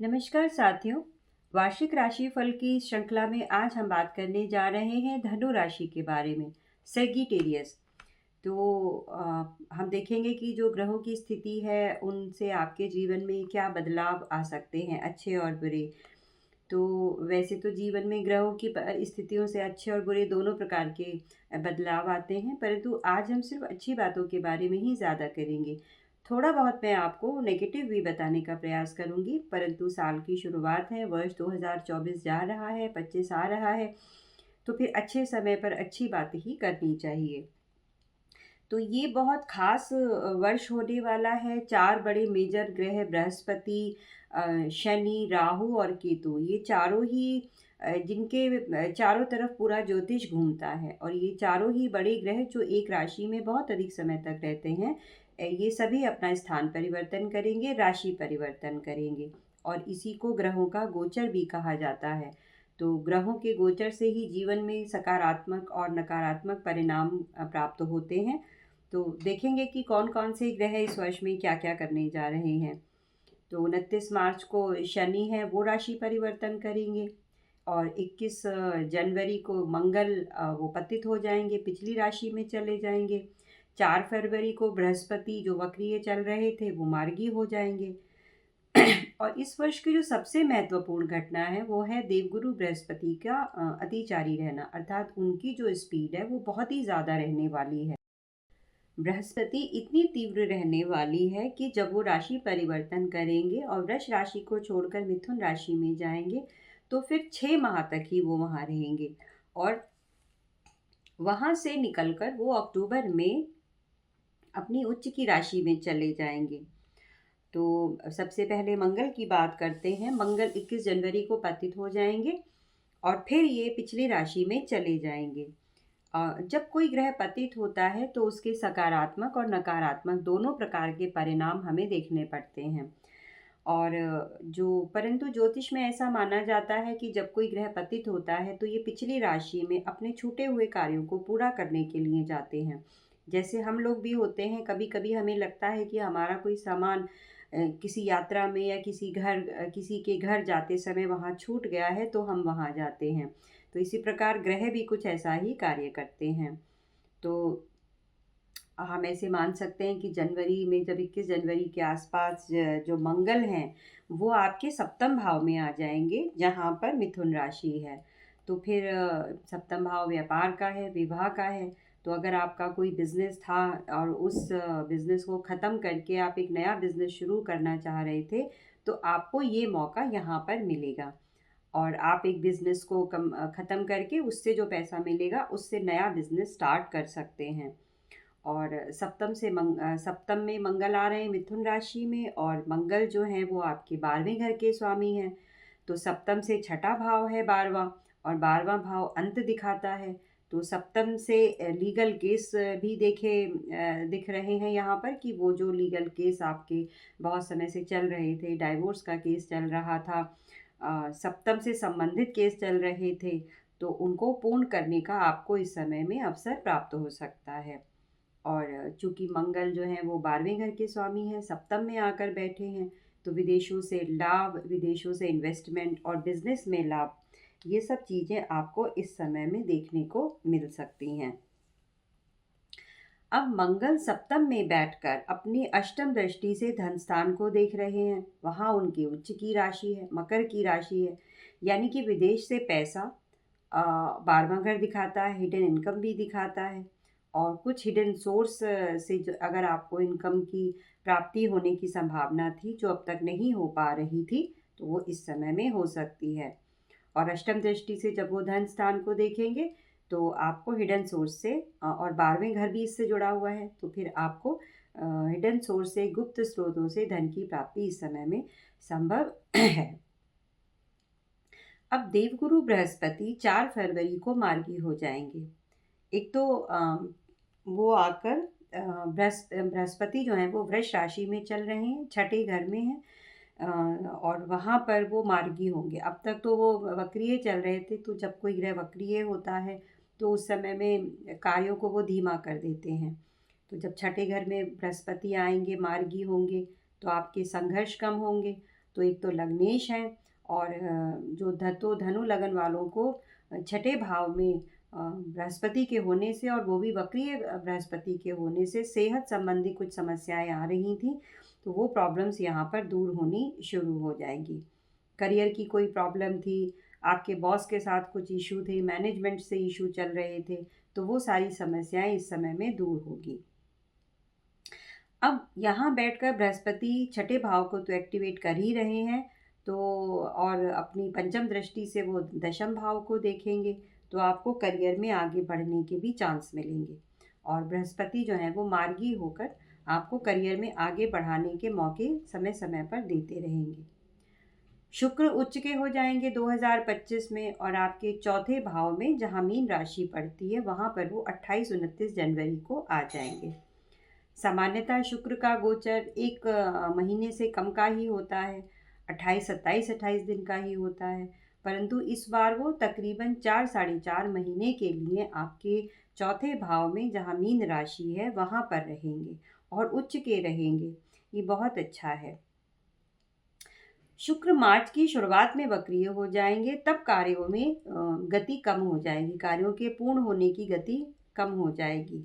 नमस्कार साथियों। वार्षिक राशिफल की श्रृंखला में आज हम बात करने जा रहे हैं धनु राशि के बारे में, सेगिटेरियस। तो हम देखेंगे कि जो ग्रहों की स्थिति है उनसे आपके जीवन में क्या बदलाव आ सकते हैं, अच्छे और बुरे। तो वैसे तो जीवन में ग्रहों की स्थितियों से अच्छे और बुरे दोनों प्रकार के बदलाव आते हैं, परंतु आज हम सिर्फ अच्छी बातों के बारे में ही ज़्यादा करेंगे। थोड़ा बहुत मैं आपको नेगेटिव भी बताने का प्रयास करूंगी, परंतु साल की शुरुआत है, वर्ष 2024 जा रहा है, 25 आ रहा है, तो फिर अच्छे समय पर अच्छी बात ही करनी चाहिए। तो ये बहुत खास वर्ष होने वाला है। 4 बड़े मेजर ग्रह बृहस्पति, शनि, राहु और केतु, ये चारों ही जिनके चारों तरफ पूरा ज्योतिष घूमता है, और ये चारों ही बड़े ग्रह जो एक राशि में बहुत अधिक समय तक रहते हैं, ये सभी अपना स्थान परिवर्तन करेंगे, राशि परिवर्तन करेंगे। और इसी को ग्रहों का गोचर भी कहा जाता है। तो ग्रहों के गोचर से ही जीवन में सकारात्मक और नकारात्मक परिणाम प्राप्त होते हैं। तो देखेंगे कि कौन-कौन से ग्रह इस वर्ष में क्या-क्या करने जा रहे हैं। तो 29 मार्च को शनि है, वो राशि परिवर्तन करेंगे, और 21 जनवरी को मंगल वो पतित हो जाएँगे, पिछली राशि में चले जाएँगे। 4 फरवरी को बृहस्पति जो वक्रीय चल रहे थे, वो मार्गी हो जाएँगे। और इस वर्ष की जो सबसे महत्वपूर्ण घटना है, वो है देवगुरु बृहस्पति का अतिचारी रहना, अर्थात उनकी जो स्पीड है, वो बहुत ही ज़्यादा रहने वाली है। बृहस्पति इतनी तीव्र रहने वाली है कि जब वो राशि परिवर्तन करेंगे और वृष राशि को छोड़कर मिथुन राशि में जाएंगे, तो फिर 6 माह तक ही वो वहाँ रहेंगे, और वहाँ से निकलकर वो अक्टूबर में अपनी उच्च की राशि में चले जाएंगे। तो सबसे पहले मंगल की बात करते हैं। मंगल 21 जनवरी को पतित हो जाएंगे, और फिर ये पिछली राशि में चले जाएंगे। जब कोई ग्रह पतित होता है तो उसके सकारात्मक और नकारात्मक दोनों प्रकार के परिणाम हमें देखने पड़ते हैं। और जो परंतु ज्योतिष में ऐसा माना जाता है कि जब कोई ग्रह पतित होता है तो ये पिछली राशि में अपने छूटे हुए कार्यों को पूरा करने के लिए जाते हैं। जैसे हम लोग भी होते हैं, कभी-कभी हमें लगता है कि हमारा कोई सामान किसी यात्रा में या किसी के घर जाते समय वहाँ छूट गया है, तो हम वहाँ जाते हैं। तो इसी प्रकार ग्रह भी कुछ ऐसा ही कार्य करते हैं। तो हम ऐसे मान सकते हैं कि जनवरी में जब 21 जनवरी के आसपास जो मंगल हैं, वो आपके सप्तम भाव में आ जाएँगे, जहाँ पर मिथुन राशि है। तो फिर सप्तम भाव व्यापार का है, विवाह का है। तो अगर आपका कोई बिज़नेस था और उस बिज़नेस को ख़त्म करके आप एक नया बिज़नेस शुरू करना चाह रहे थे, तो आपको ये मौका यहाँ पर मिलेगा। और आप एक बिज़नेस को ख़त्म करके उससे जो पैसा मिलेगा, उससे नया बिज़नेस स्टार्ट कर सकते हैं। और सप्तम में मंगल आ रहे हैं मिथुन राशि में, और मंगल जो हैं वो आपके 12वें घर के स्वामी हैं। तो सप्तम से छठा भाव है 12वां, और 12वां भाव अंत दिखाता है। तो सप्तम से लीगल केस भी दिख रहे हैं यहाँ पर, कि वो जो लीगल केस आपके बहुत समय से चल रहे थे, डाइवोर्स का केस चल रहा था, सप्तम से संबंधित केस चल रहे थे, तो उनको पूर्ण करने का आपको इस समय में अवसर प्राप्त हो सकता है। और चूँकि मंगल जो हैं वो 12वें घर के स्वामी हैं, सप्तम में आकर बैठे हैं, तो विदेशों से लाभ, विदेशों से इन्वेस्टमेंट और बिज़नेस में लाभ, ये सब चीज़ें आपको इस समय में देखने को मिल सकती हैं। अब मंगल सप्तम में बैठकर अपनी अष्टम दृष्टि से धन स्थान को देख रहे हैं। वहाँ उनकी उच्च की राशि है, मकर की राशि है, यानी कि विदेश से पैसा 12वां घर दिखाता है, हिडन इनकम भी दिखाता है। और कुछ हिडन सोर्स से जो अगर आपको इनकम की प्राप्ति होने की संभावना थी, जो अब तक नहीं हो पा रही थी, तो वो इस समय में हो सकती है। और अष्टम दृष्टि से जब वो धन स्थान को देखेंगे, तो आपको हिडन सोर्स से और 12वें घर भी इससे जुड़ा हुआ है, तो फिर आपको हिडन सोर्स से, गुप्त स्रोतों से धन की प्राप्ति इस समय में संभव है। अब देवगुरु बृहस्पति 4 फरवरी को मार्गी हो जाएंगे। एक तो वो आकर बृहस्पति जो हैं वो वृष राशि में चल रहे हैं, छठे घर में हैं, और वहाँ पर वो मार्गी होंगे। अब तक तो वो वक्रीय चल रहे थे, तो जब कोई ग्रह वक्रीय होता है तो उस समय में कार्यों को वो धीमा कर देते हैं। तो जब छठे घर में बृहस्पति आएंगे, मार्गी होंगे, तो आपके संघर्ष कम होंगे, तो एक तो लग्नेश हैं, और जो धनु लगन वालों को छठे भाव में बृहस्पति के होने से, और वो भी वक्रीय बृहस्पति के होने से सेहत संबंधी कुछ समस्याएं आ रही थी, तो वो प्रॉब्लम्स यहाँ पर दूर होनी शुरू हो जाएंगी। करियर की कोई प्रॉब्लम थी, आपके बॉस के साथ कुछ इशू थे, मैनेजमेंट से इशू चल रहे थे, तो वो सारी समस्याएं इस समय में दूर होगी। अब यहाँ बैठकर बृहस्पति छठे भाव को तो एक्टिवेट कर ही रहे हैं, तो और अपनी पंचम दृष्टि से वो दशम भाव को देखेंगे, तो आपको करियर में आगे बढ़ने के भी चांस मिलेंगे। और बृहस्पति जो है वो मार्गी होकर आपको करियर में आगे बढ़ाने के मौके समय समय पर देते रहेंगे। शुक्र उच्च के हो जाएंगे 2025 में, और आपके चौथे भाव में जहाँ मीन राशि पड़ती है वहाँ पर वो 28-29 जनवरी को आ जाएंगे। सामान्यतः शुक्र का गोचर एक महीने से कम का ही होता है, 28 दिन का ही होता है, परंतु इस बार वो तकरीबन 4 साढ़े 4 महीने के लिए आपके चौथे भाव में जहाँ मीन राशि है वहाँ पर रहेंगे और उच्च के रहेंगे। ये बहुत अच्छा है। शुक्र मार्च की शुरुआत में वक्रीय हो जाएंगे, तब कार्यों में गति कम हो जाएगी, कार्यों के पूर्ण होने की गति कम हो जाएगी।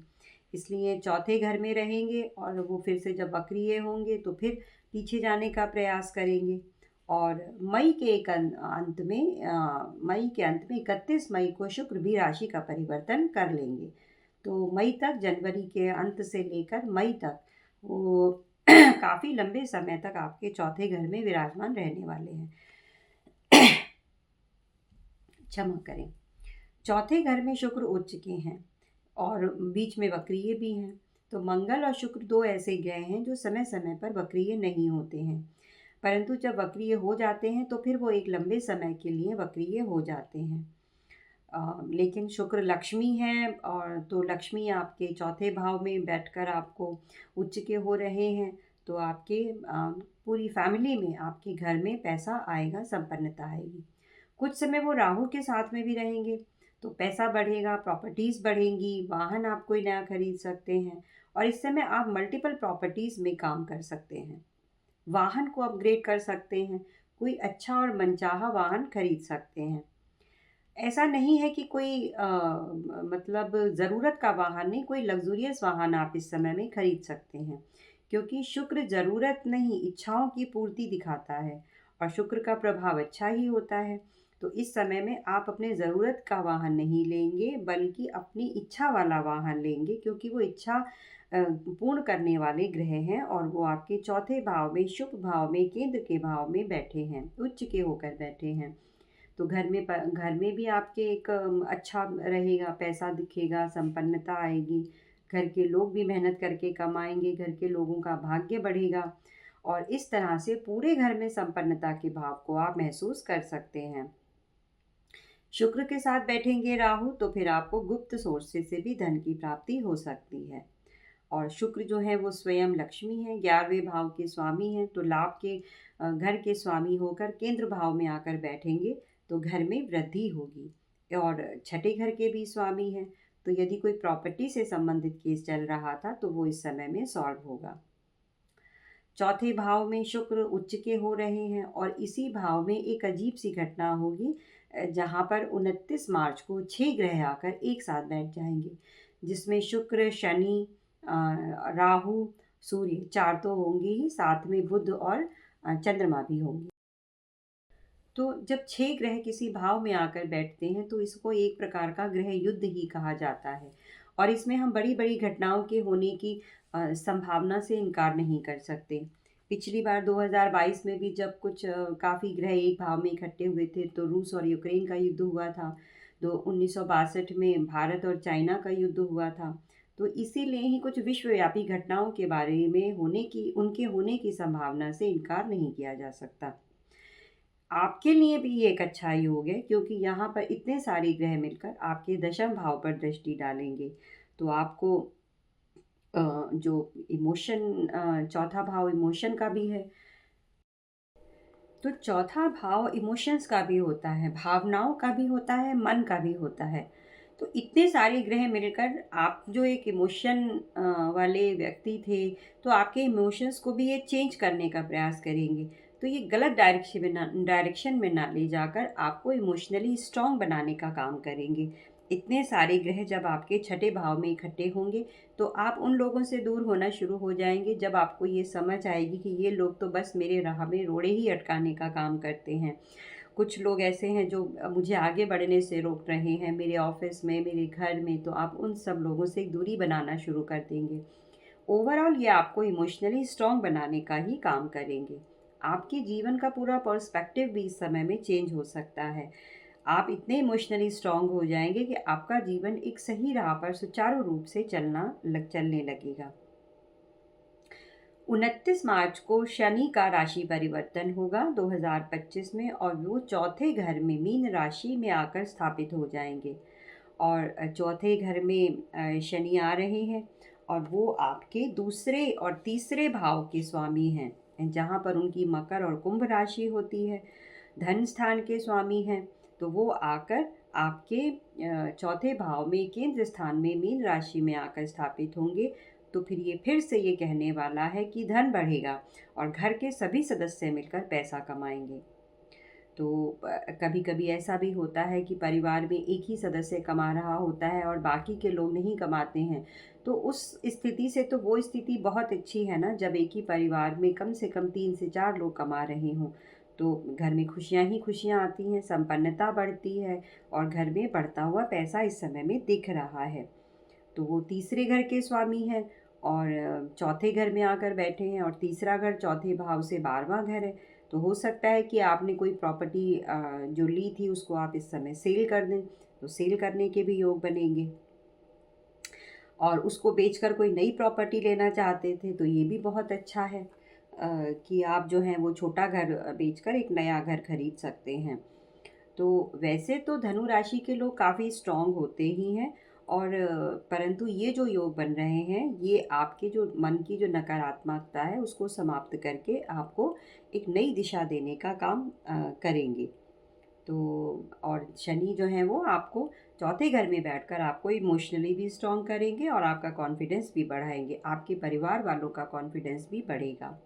इसलिए चौथे घर में रहेंगे, और वो फिर से जब वक्रीय होंगे तो फिर पीछे जाने का प्रयास करेंगे। और मई के अंत में 31 मई को शुक्र भी राशि का परिवर्तन कर लेंगे। तो मई तक, जनवरी के अंत से लेकर मई तक वो काफ़ी लंबे समय तक आपके चौथे घर में विराजमान रहने वाले हैं। क्षमा करें। चौथे घर में शुक्र उच्च के हैं और बीच में वक्रीय भी हैं, तो मंगल और शुक्र दो ऐसे ग्रह हैं जो समय समय पर वक्रीय नहीं होते हैं, परंतु जब वक्रीय हो जाते हैं तो फिर वो एक लंबे समय के लिए वक्रीय हो जाते हैं। लेकिन शुक्र लक्ष्मी है, और तो लक्ष्मी आपके चौथे भाव में बैठकर आपको उच्च के हो रहे हैं, तो आपके पूरी फैमिली में, आपके घर में पैसा आएगा, संपन्नता आएगी। कुछ समय वो राहु के साथ में भी रहेंगे, तो पैसा बढ़ेगा, प्रॉपर्टीज़ बढ़ेंगी, वाहन आप कोई नया खरीद सकते हैं, और इस समय आप मल्टीपल प्रॉपर्टीज़ में काम कर सकते हैं, वाहन को अपग्रेड कर सकते हैं, कोई अच्छा और मनचाहा वाहन खरीद सकते हैं। ऐसा नहीं है कि कोई मतलब ज़रूरत का वाहन नहीं, कोई लग्जूरियस वाहन आप इस समय में खरीद सकते हैं, क्योंकि शुक्र ज़रूरत नहीं, इच्छाओं की पूर्ति दिखाता है, और शुक्र का प्रभाव अच्छा ही होता है। तो इस समय में आप अपने ज़रूरत का वाहन नहीं लेंगे, बल्कि अपनी इच्छा वाला वाहन लेंगे, क्योंकि वो इच्छा पूर्ण करने वाले ग्रह हैं, और वो आपके चौथे भाव में, शुभ भाव में, केंद्र के भाव में बैठे हैं, उच्च के होकर बैठे हैं। तो घर में भी आपके एक अच्छा रहेगा, पैसा दिखेगा, संपन्नता आएगी, घर के लोग भी मेहनत करके कमाएंगे, घर के लोगों का भाग्य बढ़ेगा, और इस तरह से पूरे घर में संपन्नता के भाव को आप महसूस कर सकते हैं। शुक्र के साथ बैठेंगे राहु, तो फिर आपको गुप्त सोर्सेस से भी धन की प्राप्ति हो सकती है। और शुक्र जो है वो स्वयं लक्ष्मी है, 11वें भाव के स्वामी हैं, तो लाभ के घर के स्वामी होकर केंद्र भाव में आकर बैठेंगे, तो घर में वृद्धि होगी। और छठे घर के भी स्वामी हैं, तो यदि कोई प्रॉपर्टी से संबंधित केस चल रहा था तो वो इस समय में सॉल्व होगा। चौथे भाव में शुक्र उच्च के हो रहे हैं, और इसी भाव में एक अजीब सी घटना होगी, जहाँ पर 29 मार्च को 6 ग्रह आकर एक साथ बैठ जाएंगे, जिसमें शुक्र, शनि, राहु, सूर्य, 4 तो होंगे ही, साथ में बुध और चंद्रमा भी होंगे। तो जब 6 ग्रह किसी भाव में आकर बैठते हैं तो इसको एक प्रकार का ग्रह युद्ध ही कहा जाता है, और इसमें हम बड़ी बड़ी घटनाओं के होने की संभावना से इनकार नहीं कर सकते। पिछली बार 2022 में भी जब कुछ काफ़ी ग्रह एक भाव में इकट्ठे हुए थे, तो रूस और यूक्रेन का युद्ध हुआ था। तो 1962 में भारत और चाइना का युद्ध हुआ था। तो इसीलिए ही कुछ विश्वव्यापी घटनाओं के बारे में उनके होने की संभावना से इनकार नहीं किया जा सकता। आपके लिए भी ये एक अच्छा योग है, क्योंकि यहाँ पर इतने सारे ग्रह मिलकर आपके दशम भाव पर दृष्टि डालेंगे, तो आपको जो इमोशन, चौथा भाव इमोशन का भी है, तो चौथा भाव इमोशंस का भी होता है, भावनाओं का भी होता है, मन का भी होता है। तो इतने सारे ग्रह मिलकर आप जो एक इमोशन वाले व्यक्ति थे, तो आपके इमोशंस को भी ये चेंज करने का प्रयास करेंगे। तो ये गलत डायरेक्शन में ना ले जाकर आपको इमोशनली स्ट्रांग बनाने का काम करेंगे। इतने सारे ग्रह जब आपके छठे भाव में इकट्ठे होंगे तो आप उन लोगों से दूर होना शुरू हो जाएंगे जब आपको ये समझ आएगी कि ये लोग तो बस मेरे राह में रोड़े ही अटकाने का काम करते हैं। कुछ लोग ऐसे हैं जो मुझे आगे बढ़ने से रोक रहे हैं मेरे ऑफिस में, मेरे घर में, तो आप उन सब लोगों से दूरी बनाना शुरू कर देंगे। ओवरऑल ये आपको इमोशनली स्ट्रांग बनाने का ही काम करेंगे। आपके जीवन का पूरा पर्सपेक्टिव भी इस समय में चेंज हो सकता है। आप इतने इमोशनली स्ट्रांग हो जाएंगे कि आपका जीवन एक सही राह पर सुचारू रूप से चलने लगेगा। 29 मार्च को शनि का राशि परिवर्तन होगा 2025 में, और वो चौथे घर में मीन राशि में आकर स्थापित हो जाएंगे। और चौथे घर में शनि आ रहे हैं और वो आपके दूसरे और तीसरे भाव के स्वामी हैं, जहाँ पर उनकी मकर और कुंभ राशि होती है। धन स्थान के स्वामी हैं, तो वो आकर आपके चौथे भाव में केंद्र स्थान में मीन राशि में आकर स्थापित होंगे। तो फिर ये फिर से ये कहने वाला है कि धन बढ़ेगा और घर के सभी सदस्य मिलकर पैसा कमाएंगे। तो कभी कभी ऐसा भी होता है कि परिवार में एक ही सदस्य कमा रहा होता है और बाकी के लोग नहीं कमाते हैं। तो उस स्थिति से तो वो स्थिति बहुत अच्छी है ना, जब एक ही परिवार में कम से कम 3 से 4 लोग कमा रहे हों, तो घर में खुशियाँ ही खुशियाँ आती हैं, संपन्नता बढ़ती है और घर में बढ़ता हुआ पैसा इस समय में दिख रहा है। तो वो तीसरे घर के स्वामी हैं और चौथे घर में आकर बैठे हैं, और तीसरा घर चौथे भाव से 12वां घर है। तो हो सकता है कि आपने कोई प्रॉपर्टी जो ली थी उसको आप इस समय सेल कर दें, तो सेल करने के भी योग बनेंगे। और उसको बेचकर कोई नई प्रॉपर्टी लेना चाहते थे तो ये भी बहुत अच्छा है कि आप जो हैं वो छोटा घर बेचकर एक नया घर खरीद सकते हैं। तो वैसे तो धनु राशि के लोग काफ़ी स्ट्रांग होते ही हैं, और परंतु ये जो योग बन रहे हैं ये आपके जो मन की जो नकारात्मकता है उसको समाप्त करके आपको एक नई दिशा देने का काम करेंगे। तो और शनि जो है वो आपको चौथे घर में बैठकर आपको इमोशनली भी स्ट्रांग करेंगे और आपका कॉन्फिडेंस भी बढ़ाएंगे, आपके परिवार वालों का कॉन्फिडेंस भी बढ़ेगा।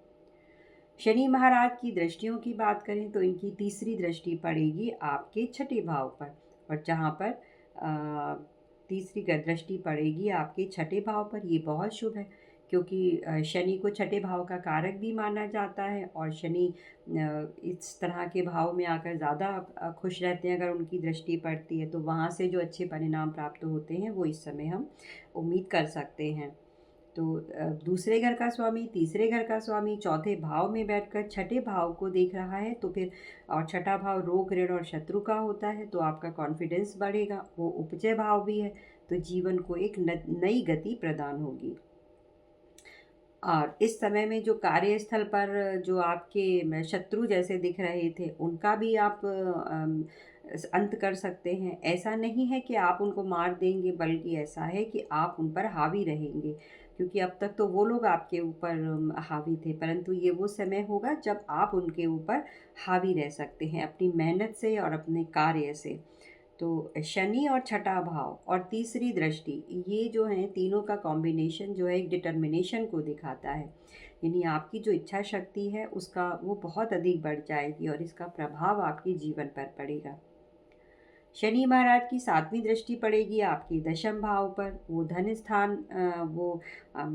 शनि महाराज की दृष्टियों की बात करें तो इनकी तीसरी दृष्टि पड़ेगी आपके छठे भाव पर, और जहाँ पर तीसरी दृष्टि पड़ेगी आपके छठे भाव पर, ये बहुत शुभ है क्योंकि शनि को छठे भाव का कारक भी माना जाता है। और शनि इस तरह के भाव में आकर ज़्यादा खुश रहते हैं, अगर उनकी दृष्टि पड़ती है तो वहाँ से जो अच्छे परिणाम प्राप्त होते हैं वो इस समय हम उम्मीद कर सकते हैं। तो दूसरे घर का स्वामी, तीसरे घर का स्वामी चौथे भाव में बैठकर छठे भाव को देख रहा है, तो फिर और छठा भाव रोग, ऋण और शत्रु का होता है, तो आपका कॉन्फिडेंस बढ़ेगा। वो उपजय भाव भी है, तो जीवन को एक नई गति प्रदान होगी। और इस समय में जो कार्यस्थल पर जो आपके शत्रु जैसे दिख रहे थे उनका भी आप अंत कर सकते हैं। ऐसा नहीं है कि आप उनको मार देंगे, बल्कि ऐसा है कि आप उन पर हावी रहेंगे, क्योंकि अब तक तो वो लोग आपके ऊपर हावी थे, परंतु ये वो समय होगा जब आप उनके ऊपर हावी रह सकते हैं अपनी मेहनत से और अपने कार्य से। तो शनि और छठा भाव और तीसरी दृष्टि, ये जो हैं तीनों का कॉम्बिनेशन जो है एक डिटर्मिनेशन को दिखाता है, यानी आपकी जो इच्छा शक्ति है उसका वो बहुत अधिक बढ़ जाएगी और इसका प्रभाव आपके जीवन पर पड़ेगा। शनि महाराज की 7वीं दृष्टि पड़ेगी आपके दशम भाव पर, वो धन स्थान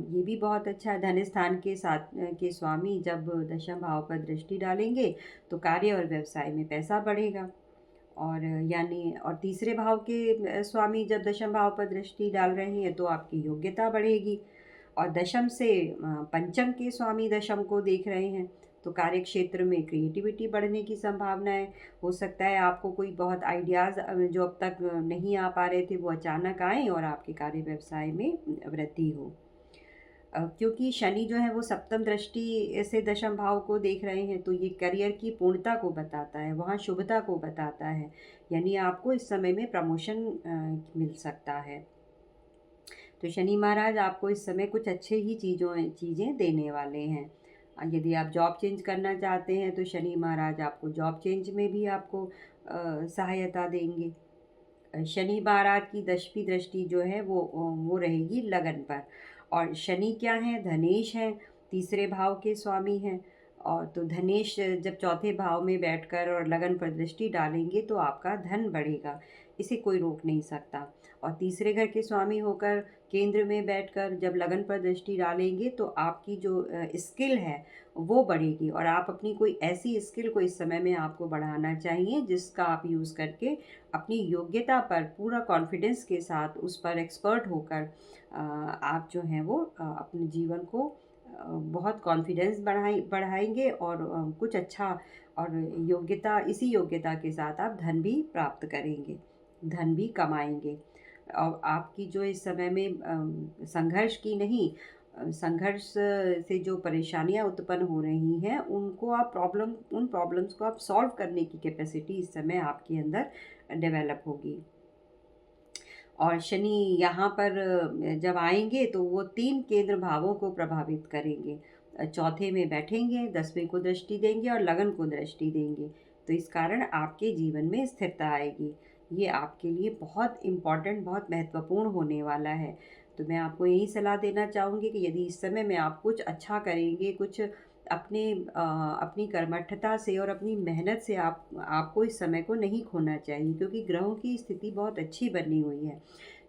ये भी बहुत अच्छा है। धन स्थान के साथ के स्वामी जब दशम भाव पर दृष्टि डालेंगे तो कार्य और व्यवसाय में पैसा बढ़ेगा। और यानी और तीसरे भाव के स्वामी जब दशम भाव पर दृष्टि डाल रहे हैं तो आपकी योग्यता बढ़ेगी। और दशम से पंचम के स्वामी दशम को देख रहे हैं, तो कार्य क्षेत्र में क्रिएटिविटी बढ़ने की संभावनाएं। हो सकता है आपको कोई बहुत आइडियाज़ जो अब तक नहीं आ पा रहे थे वो अचानक आएँ और आपके कार्य व्यवसाय में वृद्धि हो। क्योंकि शनि जो है वो सप्तम दृष्टि से दशम भाव को देख रहे हैं, तो ये करियर की पूर्णता को बताता है, वहाँ शुभता को बताता है, यानी आपको इस समय में प्रमोशन मिल सकता है। तो शनि महाराज आपको इस समय कुछ अच्छे ही चीज़ें देने वाले हैं। यदि आप जॉब चेंज करना चाहते हैं तो शनि महाराज आपको जॉब चेंज में भी आपको सहायता देंगे। शनि महाराज की 10वीं दृष्टि जो है वो रहेगी लगन पर। और शनि क्या है, धनेश हैं, तीसरे भाव के स्वामी हैं। और तो धनेश जब चौथे भाव में बैठकर और लगन पर दृष्टि डालेंगे तो आपका धन बढ़ेगा, इसे कोई रोक नहीं सकता। और तीसरे घर के स्वामी होकर केंद्र में बैठकर जब लगन पर दृष्टि डालेंगे तो आपकी जो स्किल है वो बढ़ेगी, और आप अपनी कोई ऐसी स्किल को इस समय में आपको बढ़ाना चाहिए जिसका आप यूज़ करके अपनी योग्यता पर पूरा कॉन्फिडेंस के साथ उस पर एक्सपर्ट होकर आप जो हैं वो अपने जीवन को बहुत कॉन्फिडेंस बढ़ाएंगे, और कुछ अच्छा, और इसी योग्यता के साथ आप धन भी प्राप्त करेंगे, धन भी कमाएंगे। और आपकी जो इस समय में संघर्ष की नहीं, संघर्ष से जो परेशानियां उत्पन्न हो रही हैं उनको आप उन प्रॉब्लम्स को आप सॉल्व करने की कैपेसिटी इस समय आपके अंदर डेवलप होगी। और शनि यहाँ पर जब आएंगे तो वो 3 केंद्र भावों को प्रभावित करेंगे। चौथे में बैठेंगे, 10वें को दृष्टि देंगे और लगन को दृष्टि देंगे। तो इस कारण आपके जीवन में स्थिरता आएगी। ये आपके लिए बहुत इम्पोर्टेंट, बहुत महत्वपूर्ण होने वाला है। तो मैं आपको यही सलाह देना चाहूँगी कि यदि इस समय में आप कुछ अच्छा करेंगे, कुछ अपनी कर्मठता से और अपनी मेहनत से आपको इस समय को नहीं खोना चाहिए, क्योंकि ग्रहों की स्थिति बहुत अच्छी बनी हुई है।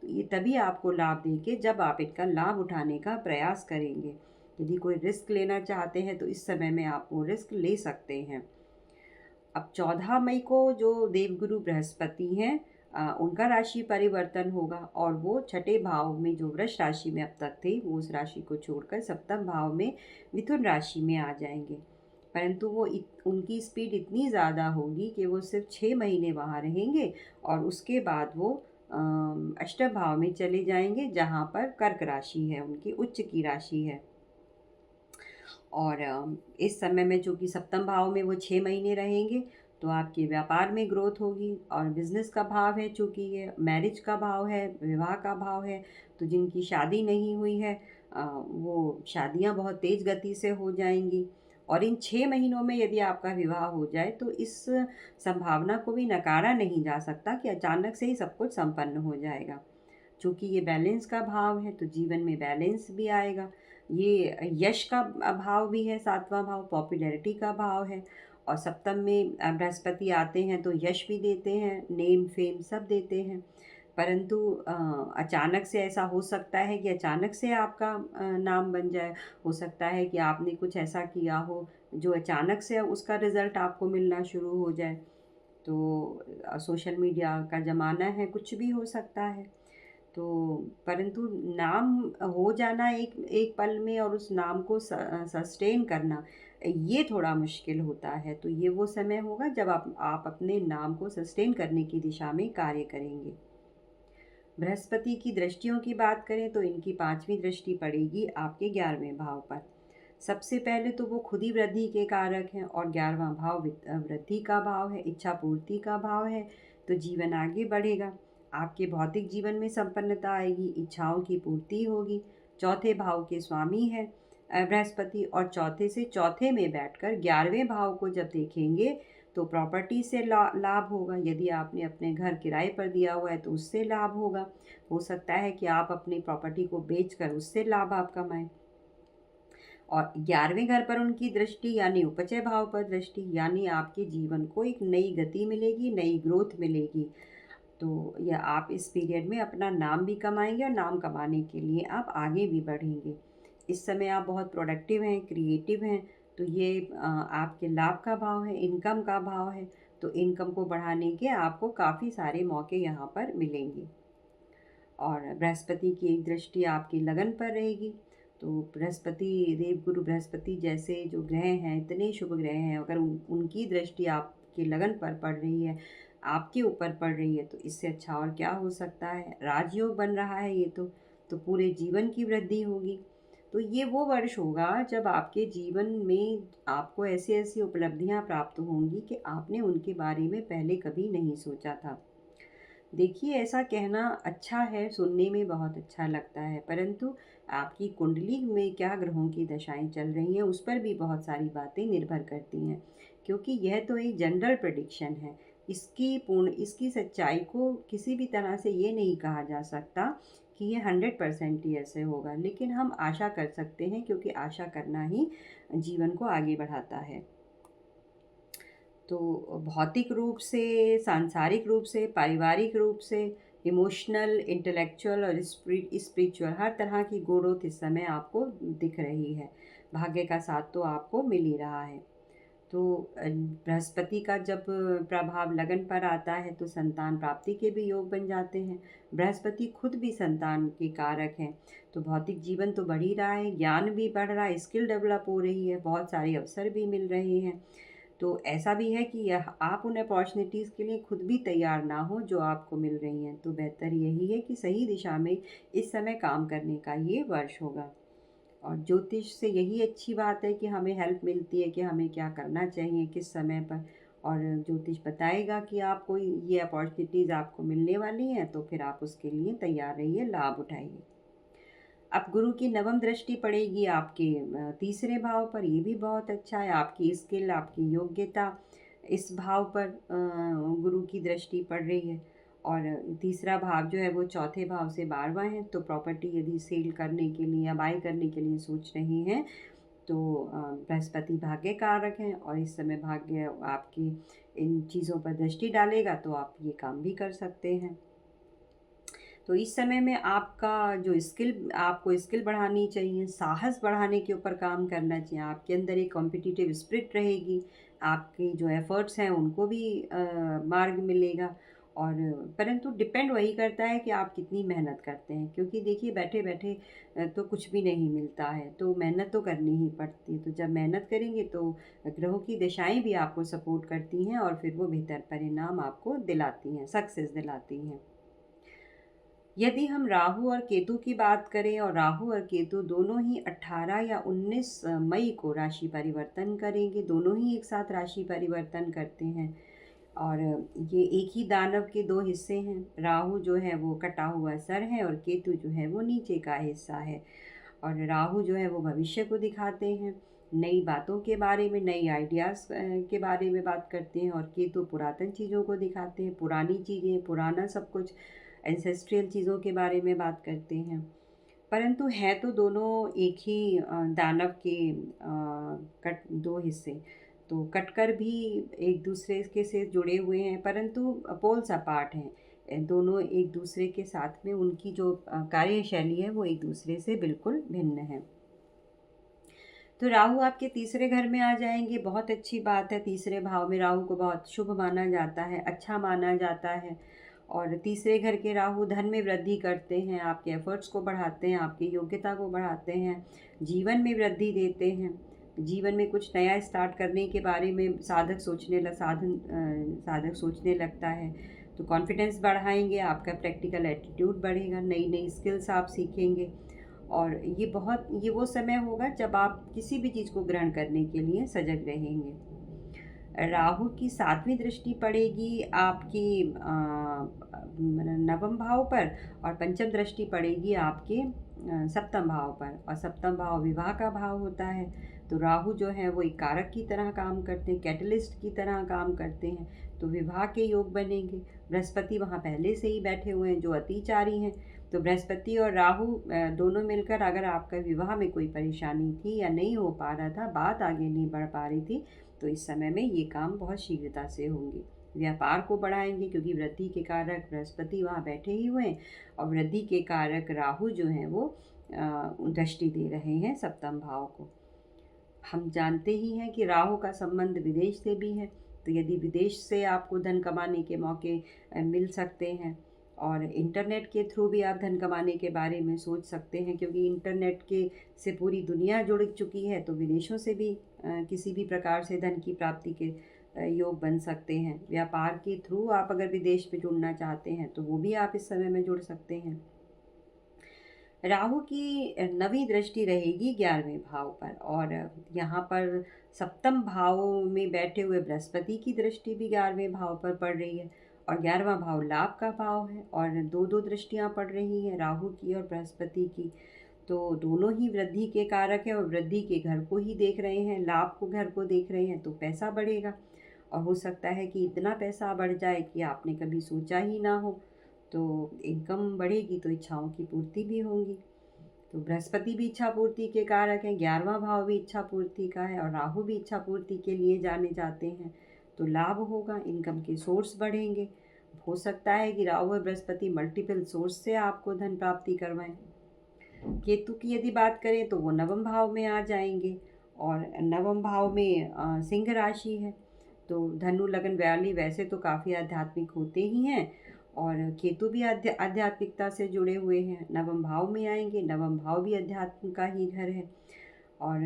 तो ये तभी आपको लाभ देंगे जब आप इनका लाभ उठाने का प्रयास करेंगे। यदि कोई रिस्क लेना चाहते हैं तो इस समय में आप वो रिस्क ले सकते हैं। अब 14 मई को जो देवगुरु बृहस्पति हैं, उनका राशि परिवर्तन होगा, और वो छठे भाव में जो वृष राशि में अब तक थे वो उस राशि को छोड़कर सप्तम भाव में मिथुन राशि में आ जाएंगे। परंतु उनकी स्पीड इतनी ज़्यादा होगी कि वो सिर्फ 6 महीने वहाँ रहेंगे और उसके बाद वो अष्टम भाव में चले जाएंगे, जहाँ पर कर्क राशि है, उनकी उच्च की राशि है। और इस समय में चूँकि सप्तम भाव में वो 6 महीने रहेंगे तो आपके व्यापार में ग्रोथ होगी, और बिजनेस का भाव है, चूँकि ये मैरिज का भाव है, विवाह का भाव है, तो जिनकी शादी नहीं हुई है वो शादियां बहुत तेज़ गति से हो जाएंगी। और इन 6 महीनों में यदि आपका विवाह हो जाए तो इस संभावना को भी नकारा नहीं जा सकता कि अचानक से ही सब कुछ संपन्न हो जाएगा। चूँकि ये बैलेंस का भाव है तो जीवन में बैलेंस भी आएगा। ये यश का भाव भी है, 7वां भाव पॉपुलैरिटी का भाव है, और सप्तम में बृहस्पति आते हैं तो यश भी देते हैं, नेम फेम सब देते हैं। परंतु अचानक से ऐसा हो सकता है कि अचानक से आपका नाम बन जाए, हो सकता है कि आपने कुछ ऐसा किया हो जो अचानक से उसका रिज़ल्ट आपको मिलना शुरू हो जाए। तो सोशल मीडिया का ज़माना है, कुछ भी हो सकता है। तो परंतु नाम हो जाना एक एक पल में, और उस नाम को सस्टेन करना ये थोड़ा मुश्किल होता है। तो ये वो समय होगा जब आप अपने नाम को सस्टेन करने की दिशा में कार्य करेंगे। बृहस्पति की दृष्टियों की बात करें तो इनकी 5वीं दृष्टि पड़ेगी आपके 11वें भाव पर। सबसे पहले तो वो खुद ही वृद्धि के कारक हैं, और 11वां भाव वृद्धि का भाव है, इच्छा पूर्ति का भाव है। तो जीवन आगे बढ़ेगा, आपके भौतिक जीवन में संपन्नता आएगी, इच्छाओं की पूर्ति होगी। चौथे भाव के स्वामी है बृहस्पति, और चौथे से चौथे में बैठकर 11वें भाव को जब देखेंगे तो प्रॉपर्टी से लाभ होगा। यदि आपने अपने घर किराए पर दिया हुआ है तो उससे लाभ होगा। हो सकता है कि आप अपनी प्रॉपर्टी को बेचकर उससे लाभ आप कमाएं। और 11वें घर पर उनकी दृष्टि यानी उपचय भाव पर दृष्टि, यानी आपके जीवन को एक नई गति मिलेगी, नई ग्रोथ मिलेगी। तो यह आप इस पीरियड में अपना नाम भी कमाएंगे, और नाम कमाने के लिए आप आगे भी बढ़ेंगे। इस समय आप बहुत प्रोडक्टिव हैं, क्रिएटिव हैं, तो ये आपके लाभ का भाव है, इनकम का भाव है। तो इनकम को बढ़ाने के आपको काफ़ी सारे मौके यहाँ पर मिलेंगे। और बृहस्पति की एक दृष्टि आपकी लगन पर रहेगी। तो बृहस्पति, देवगुरु बृहस्पति जैसे जो ग्रह हैं, इतने शुभ ग्रह हैं, अगर उनकी दृष्टि आपकी लगन पर पड़ रही है, आपके ऊपर पड़ रही है, तो इससे अच्छा और क्या हो सकता है। राजयोग बन रहा है ये तो पूरे जीवन की वृद्धि होगी। तो ये वो वर्ष होगा जब आपके जीवन में आपको ऐसी ऐसी उपलब्धियां प्राप्त होंगी कि आपने उनके बारे में पहले कभी नहीं सोचा था। देखिए, ऐसा कहना अच्छा है, सुनने में बहुत अच्छा लगता है, परंतु आपकी कुंडली में क्या ग्रहों की दशाएं चल रही हैं उस पर भी बहुत सारी बातें निर्भर करती हैं, क्योंकि यह तो एक जनरल प्रेडिक्शन है। इसकी सच्चाई को किसी भी तरह से ये नहीं कहा जा सकता कि ये 100% ही ऐसे होगा, लेकिन हम आशा कर सकते हैं क्योंकि आशा करना ही जीवन को आगे बढ़ाता है। तो भौतिक रूप से, सांसारिक रूप से, पारिवारिक रूप से, इमोशनल, इंटेलेक्चुअल और स्पिरिचुअल हर तरह की ग्रोथ इस समय आपको दिख रही है। भाग्य का साथ तो आपको मिल ही रहा है। तो बृहस्पति का जब प्रभाव लगन पर आता है तो संतान प्राप्ति के भी योग बन जाते हैं। बृहस्पति खुद भी संतान के कारक हैं। तो भौतिक जीवन तो बढ़ ही रहा है, ज्ञान भी बढ़ रहा है, स्किल डेवलप हो रही है, बहुत सारे अवसर भी मिल रहे हैं। तो ऐसा भी है कि यह आप उन अपॉर्चुनिटीज़ के लिए खुद भी तैयार ना हो जो आपको मिल रही हैं। तो बेहतर यही है कि सही दिशा में इस समय काम करने का ये वर्ष होगा। और ज्योतिष से यही अच्छी बात है कि हमें हेल्प मिलती है कि हमें क्या करना चाहिए किस समय पर। और ज्योतिष बताएगा कि आपको ये अपॉर्चुनिटीज़ आपको मिलने वाली हैं, तो फिर आप उसके लिए तैयार रहिए, लाभ उठाइए। अब गुरु की नवम दृष्टि पड़ेगी आपके तीसरे भाव पर, ये भी बहुत अच्छा है। आपकी स्किल, आपकी योग्यता, इस भाव पर गुरु की दृष्टि पड़ रही है। और तीसरा भाव जो है वो चौथे भाव से 12वां है। तो प्रॉपर्टी यदि सेल करने के लिए या बाय करने के लिए सोच रही हैं तो बृहस्पति भाग्य कारक हैं और इस समय भाग्य आपकी इन चीज़ों पर दृष्टि डालेगा तो आप ये काम भी कर सकते हैं। तो इस समय में आपका जो आपको स्किल बढ़ानी चाहिए, साहस बढ़ाने के ऊपर काम करना चाहिए। आपके अंदर एक कॉम्पिटिटिव स्पिरिट रहेगी, आपके जो एफ़र्ट्स हैं उनको भी मार्ग मिलेगा। और परंतु डिपेंड वही करता है कि आप कितनी मेहनत करते हैं, क्योंकि देखिए बैठे-बैठे तो कुछ भी नहीं मिलता है, तो मेहनत तो करनी ही पड़ती है। तो जब मेहनत करेंगे तो ग्रहों की दिशाएँ भी आपको सपोर्ट करती हैं और फिर वो बेहतर परिणाम आपको दिलाती हैं, सक्सेस दिलाती हैं। यदि हम राहु और केतु की बात करें, और राहु और केतु दोनों ही 18 या 19 मई को राशि परिवर्तन करेंगे, दोनों ही एक साथ राशि परिवर्तन करते हैं। और ये एक ही दानव के दो हिस्से हैं। राहु जो है वो कटा हुआ सर है और केतु जो है वो नीचे का हिस्सा है। और राहु जो है वो भविष्य को दिखाते हैं, नई बातों के बारे में, नई आइडियाज़ के बारे में बात करते हैं। और केतु पुरातन चीज़ों को दिखाते हैं, पुरानी चीज़ें, पुराना सब कुछ, एंसेस्ट्रियल चीज़ों के बारे में बात करते हैं। परंतु है तो दोनों एक ही दानव के कट दो हिस्से, तो कटकर भी एक दूसरे के से जुड़े हुए हैं, परंतु पोल्स अपार्ट हैं। दोनों एक दूसरे के साथ में उनकी जो कार्यशैली है वो एक दूसरे से बिल्कुल भिन्न है। तो राहु आपके तीसरे घर में आ जाएंगे, बहुत अच्छी बात है। तीसरे भाव में राहु को बहुत शुभ माना जाता है, अच्छा माना जाता है। और तीसरे घर के राहु धन में वृद्धि करते हैं, आपके एफर्ट्स को बढ़ाते हैं, आपकी योग्यता को बढ़ाते हैं, जीवन में वृद्धि देते हैं। जीवन में कुछ नया स्टार्ट करने के बारे में साधक सोचने लगता है। तो कॉन्फिडेंस बढ़ाएंगे, आपका प्रैक्टिकल एटीट्यूड बढ़ेगा, नई नई स्किल्स आप सीखेंगे। और ये वो समय होगा जब आप किसी भी चीज़ को ग्रहण करने के लिए सजग रहेंगे। राहु की 7वीं दृष्टि पड़ेगी आपकी नवम भाव पर, और पंचम दृष्टि पड़ेगी आपके सप्तम भाव पर। और सप्तम भाव विवाह का भाव होता है। तो राहु जो है वो एक कारक की तरह काम करते हैं, कैटलिस्ट की तरह काम करते हैं। तो विवाह के योग बनेंगे। बृहस्पति वहाँ पहले से ही बैठे हुए हैं जो अतिचारी हैं। तो बृहस्पति और राहु दोनों मिलकर, अगर आपका विवाह में कोई परेशानी थी या नहीं हो पा रहा था, बात आगे नहीं बढ़ पा रही थी, तो इस समय में ये काम बहुत शीघ्रता से होंगे। व्यापार को बढ़ाएंगे क्योंकि वृद्धि के कारक बृहस्पति वहाँ बैठे ही हुए हैं और वृद्धि के कारक राहु जो हैं वो दृष्टि दे रहे हैं सप्तम भाव को। हम जानते ही हैं कि राहु का संबंध विदेश से भी है। तो यदि विदेश से आपको धन कमाने के मौके मिल सकते हैं, और इंटरनेट के थ्रू भी आप धन कमाने के बारे में सोच सकते हैं, क्योंकि इंटरनेट के से पूरी दुनिया जुड़ चुकी है। तो विदेशों से भी किसी भी प्रकार से धन की प्राप्ति के योग बन सकते हैं। व्यापार के थ्रू आप अगर विदेश में जुड़ना चाहते हैं तो वो भी आप इस समय में जुड़ सकते हैं। राहु की 9वीं दृष्टि रहेगी 11वें भाव पर, और यहाँ पर सप्तम भाव में बैठे हुए बृहस्पति की दृष्टि भी 11वें भाव पर पड़ रही है। और 11वां भाव लाभ का भाव है, और दो दो दृष्टियाँ पड़ रही हैं, राहु की और बृहस्पति की। तो दोनों ही वृद्धि के कारक हैं और वृद्धि के घर को ही देख रहे हैं, लाभ को घर को देख रहे हैं। तो पैसा बढ़ेगा, और हो सकता है कि इतना पैसा बढ़ जाए कि आपने कभी सोचा ही ना हो। तो इनकम बढ़ेगी तो इच्छाओं की पूर्ति भी होंगी। तो बृहस्पति भी इच्छा पूर्ति के कारक हैं, 11वां भाव भी इच्छा पूर्ति का है और राहु भी इच्छा पूर्ति के लिए जाने जाते हैं। तो लाभ होगा, इनकम के सोर्स बढ़ेंगे। हो सकता है कि राहु और बृहस्पति मल्टीपल सोर्स से आपको धन प्राप्ति करवाएं। केतु की यदि बात करें तो वो नवम भाव में आ जाएंगे और नवम भाव में सिंह राशि है। तो धनु लगन व्याली वैसे तो काफ़ी आध्यात्मिक होते ही हैं और केतु भी आध्यात्मिकता से जुड़े हुए हैं, नवम भाव में आएंगे। नवम भाव भी अध्यात्म का ही घर है। और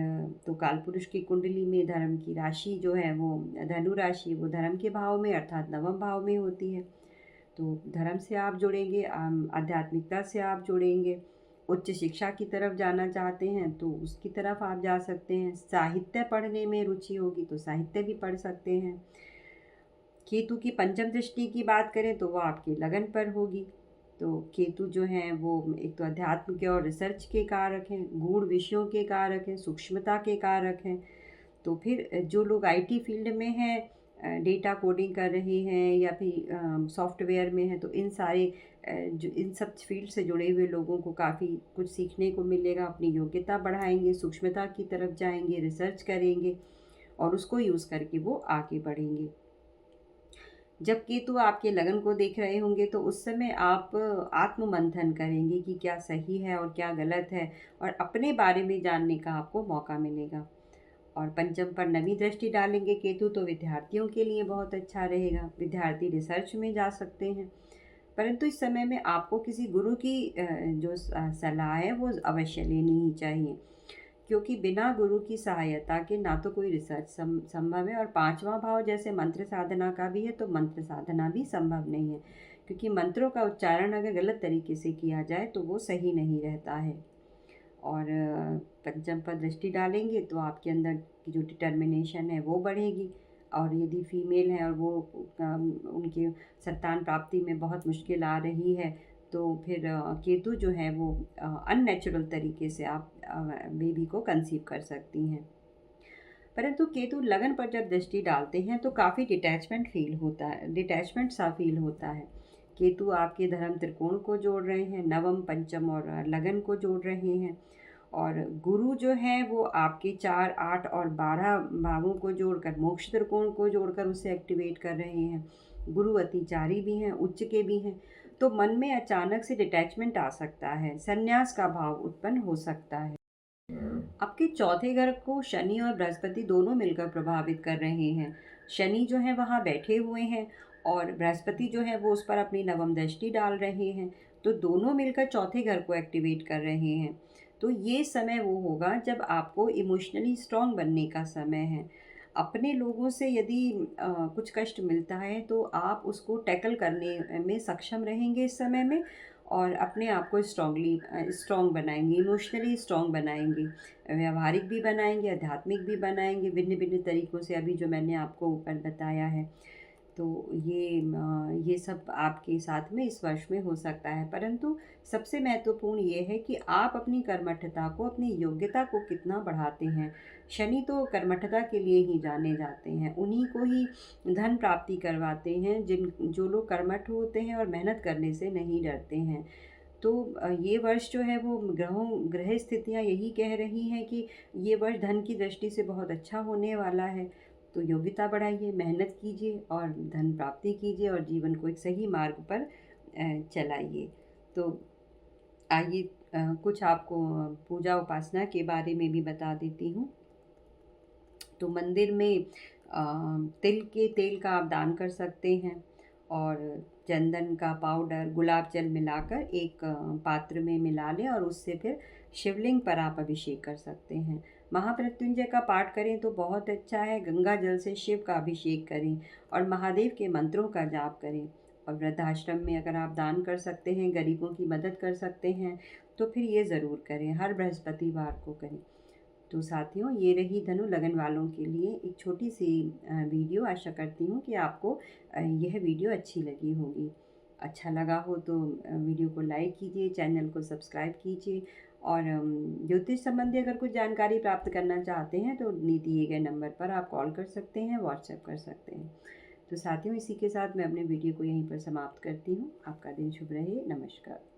तो कालपुरुष की कुंडली में धर्म की राशि जो है वो धनु राशि, वो धर्म के भाव में अर्थात नवम भाव में होती है। तो धर्म से आप जुड़ेंगे, आध्यात्मिकता से आप जुड़ेंगे। उच्च शिक्षा की तरफ जाना चाहते हैं तो उसकी तरफ आप जा सकते हैं। साहित्य पढ़ने में रुचि होगी तो साहित्य भी पढ़ सकते हैं। केतु की पंचम दृष्टि की बात करें तो वो आपकी लगन पर होगी। तो केतु जो हैं वो एक तो अध्यात्म के और रिसर्च के कारक हैं, गूढ़ विषयों के कारक हैं, सूक्ष्मता के कारक हैं। तो फिर जो लोग आईटी फील्ड में हैं, डेटा कोडिंग कर रहे हैं या फिर सॉफ्टवेयर में हैं, तो इन सारे जो इन सब फील्ड से जुड़े हुए लोगों को काफ़ी कुछ सीखने को मिलेगा। अपनी योग्यता बढ़ाएंगे, सूक्ष्मता की तरफ जाएंगे, रिसर्च करेंगे और उसको यूज़ करके वो आगे बढ़ेंगे। जब केतु आपके लगन को देख रहे होंगे तो उस समय आप आत्ममंथन करेंगे कि क्या सही है और क्या गलत है, और अपने बारे में जानने का आपको मौका मिलेगा। और पंचम पर नवी दृष्टि डालेंगे केतु तो विद्यार्थियों के लिए बहुत अच्छा रहेगा। विद्यार्थी रिसर्च में जा सकते हैं, परंतु इस समय में आपको किसी गुरु की जो सलाह है वो अवश्य लेनी ही चाहिए, क्योंकि बिना गुरु की सहायता के ना तो कोई रिसर्च संभव है। और 5वां भाव जैसे मंत्र साधना का भी है तो मंत्र साधना भी संभव नहीं है, क्योंकि मंत्रों का उच्चारण अगर गलत तरीके से किया जाए तो वो सही नहीं रहता है। और पंचम पर दृष्टि डालेंगे तो आपके अंदर की जो डिटर्मिनेशन है वो बढ़ेगी। और यदि फीमेल है और वो उनके संतान प्राप्ति में बहुत मुश्किल आ रही है तो फिर केतु जो है वो अननेचुरल तरीके से आप बेबी को कंसीव कर सकती हैं। परंतु केतु लगन पर जब दृष्टि डालते हैं तो काफ़ी डिटैचमेंट सा फील होता है। केतु आपके धर्म त्रिकोण को जोड़ रहे हैं, नवम पंचम और लगन को जोड़ रहे हैं। और गुरु जो है वो आपके 4, 8 और 12 भावों को जोड़कर, मोक्ष त्रिकोण को जोड़कर उसे एक्टिवेट कर रहे हैं। गुरु अतिचारी भी हैं, उच्च के भी हैं। तो मन में अचानक से डिटैचमेंट आ सकता है, संन्यास का भाव उत्पन्न हो सकता है। आपके चौथे घर को शनि और बृहस्पति दोनों मिलकर प्रभावित कर रहे हैं। शनि जो है वहाँ बैठे हुए हैं और बृहस्पति जो है वो उस पर अपनी नवम दृष्टि डाल रहे हैं। तो दोनों मिलकर चौथे घर को एक्टिवेट कर रहे हैं। तो ये समय वो होगा जब आपको इमोशनली स्ट्रांग बनने का समय है। अपने लोगों से यदि कुछ कष्ट मिलता है तो आप उसको टैकल करने में सक्षम रहेंगे इस समय में, और अपने आप को स्ट्रॉन्ग बनाएंगे, इमोशनली स्ट्रॉन्ग बनाएंगे, व्यावहारिक भी बनाएंगे, आध्यात्मिक भी बनाएंगे, भिन्न भिन्न तरीक़ों से अभी जो मैंने आपको ऊपर बताया है। तो ये सब आपके साथ में इस वर्ष में हो सकता है। परंतु सबसे महत्वपूर्ण ये है कि आप अपनी कर्मठता को, अपनी योग्यता को कितना बढ़ाते हैं। शनि तो कर्मठता के लिए ही जाने जाते हैं, उन्हीं को ही धन प्राप्ति करवाते हैं जो लोग कर्मठ होते हैं और मेहनत करने से नहीं डरते हैं। तो ये वर्ष जो है वो ग्रह स्थितियाँ यही कह रही हैं कि ये वर्ष धन की दृष्टि से बहुत अच्छा होने वाला है। तो योग्यता बढ़ाइए, मेहनत कीजिए और धन प्राप्ति कीजिए और जीवन को एक सही मार्ग पर चलाइए। तो आइए कुछ आपको पूजा उपासना के बारे में भी बता देती हूँ। तो मंदिर में तिल के तेल का आप दान कर सकते हैं और चंदन का पाउडर, गुलाब जल मिलाकर एक पात्र में मिला लें और उससे फिर शिवलिंग पर आप अभिषेक कर सकते हैं। महामृत्युंजय का पाठ करें तो बहुत अच्छा है। गंगा जल से शिव का अभिषेक करें और महादेव के मंत्रों का जाप करें। और वृद्धाश्रम में अगर आप दान कर सकते हैं, गरीबों की मदद कर सकते हैं तो फिर ये ज़रूर करें, हर बृहस्पतिवार को करें। तो साथियों, ये रही धनु लगन वालों के लिए एक छोटी सी वीडियो। आशा करती हूँ कि आपको यह वीडियो अच्छी लगी होगी। अच्छा लगा हो तो वीडियो को लाइक कीजिए, चैनल को सब्सक्राइब कीजिए और ज्योतिष संबंधी अगर कुछ जानकारी प्राप्त करना चाहते हैं तो दिए गए नंबर पर आप कॉल कर सकते हैं, व्हाट्सएप कर सकते हैं। तो साथियों, इसी के साथ मैं अपने वीडियो को यहीं पर समाप्त करती हूँ। आपका दिन शुभ रहे। नमस्कार।